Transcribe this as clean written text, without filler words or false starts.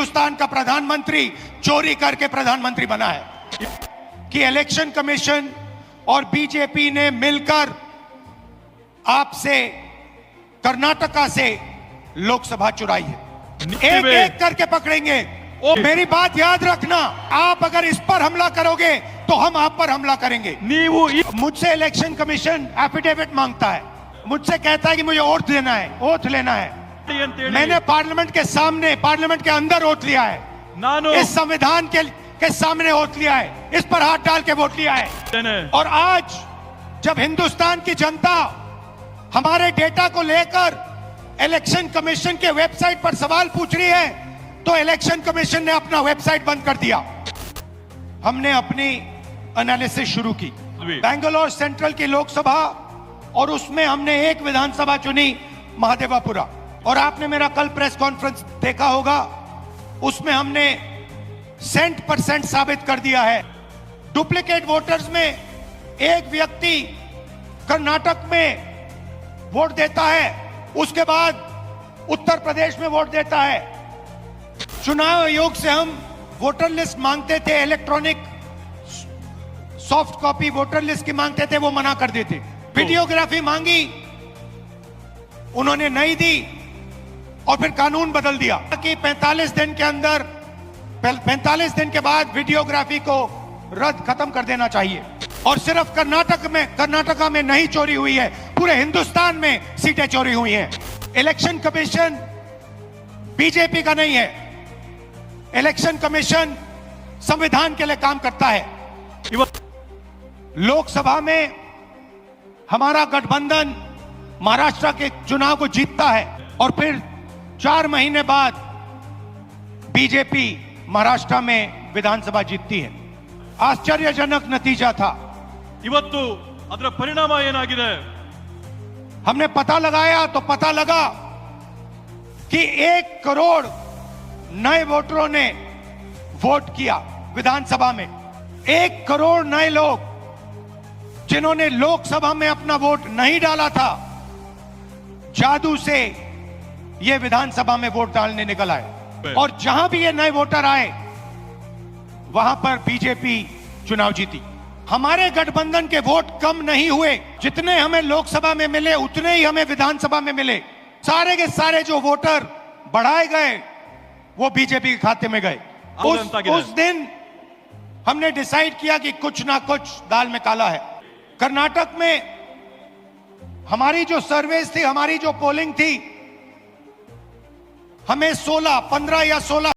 हिंदुस्तान का प्रधानमंत्री चोरी करके प्रधानमंत्री बना है कि इलेक्शन कमीशन और बीजेपी ने मिलकर आपसे कर्नाटका से लोकसभा चुराई है। एक एक करके पकड़ेंगे। मेरी बात याद रखना, आप अगर इस पर हमला करोगे तो हम आप पर हमला करेंगे। मुझसे इलेक्शन कमीशन एफिडेविट मांगता है, मुझसे कहता है कि मुझे ओथ देना है, ओथ लेना है। मैंने पार्लियामेंट के सामने, पार्लियामेंट के अंदर ओथ लिया है, इस संविधान के सामने ओथ लिया है, इस पर हाथ डाल के वोट लिया है। और आज जब हिंदुस्तान की जनता हमारे डेटा को लेकर इलेक्शन कमीशन के वेबसाइट पर सवाल पूछ रही है तो इलेक्शन कमीशन ने अपना वेबसाइट बंद कर दिया। हमने अपनी एनालिसिस शुरू की, बेंगलोर सेंट्रल की लोकसभा, और उसमें हमने एक विधानसभा चुनी, महादेवापुरा। और आपने मेरा कल प्रेस कॉन्फ्रेंस देखा होगा, उसमें हमने 100% साबित कर दिया है। डुप्लीकेट वोटर्स में एक व्यक्ति कर्नाटक में वोट देता है, उसके बाद उत्तर प्रदेश में वोट देता है। चुनाव आयोग से हम वोटर लिस्ट मांगते थे, electronic soft copy voter list की मांगते थे, वो मना कर देते। वीडियोग्राफी मांगी, उन्होंने नहीं दी, और फिर कानून बदल दिया कि 45 दिन के अंदर, 45 दिन के बाद वीडियोग्राफी को रद्द खत्म कर देना चाहिए। और सिर्फ कर्नाटका में नहीं चोरी हुई है, पूरे हिंदुस्तान में सीटें चोरी हुई हैं। इलेक्शन कमीशन बीजेपी का नहीं है, इलेक्शन कमीशन संविधान के लिए काम करता है। लोकसभा में हमारा गठबंधन महाराष्ट्र के चुनाव को जीतता है, और फिर 4 महीने बाद बीजेपी महाराष्ट्र में विधानसभा जीतती है। आश्चर्यजनक नतीजा था। ಇವತ್ತು ಅದರ ಪರಿಣಾಮ ಏನಾಗಿದೆ? हमने पता लगाया तो पता लगा कि 1 करोड़ नए वोटरों ने वोट किया विधानसभा में। 1 करोड़ नए लोग जिन्होंने लोकसभा में अपना वोट नहीं डाला था, जादू से ये विधानसभा में वोट डालने निकल आए। और जहां भी ये नए वोटर आए वहां पर बीजेपी चुनाव जीती। हमारे गठबंधन के वोट कम नहीं हुए, जितने हमें लोकसभा में मिले उतने ही हमें विधानसभा में मिले। सारे के सारे जो वोटर बढ़ाए गए वो बीजेपी के खाते में गए। उस दिन हमने डिसाइड किया कि कुछ ना कुछ दाल में काला है। कर्नाटक में हमारी जो सर्वेस थी, हमारी जो पोलिंग थी, हमें 15 या 16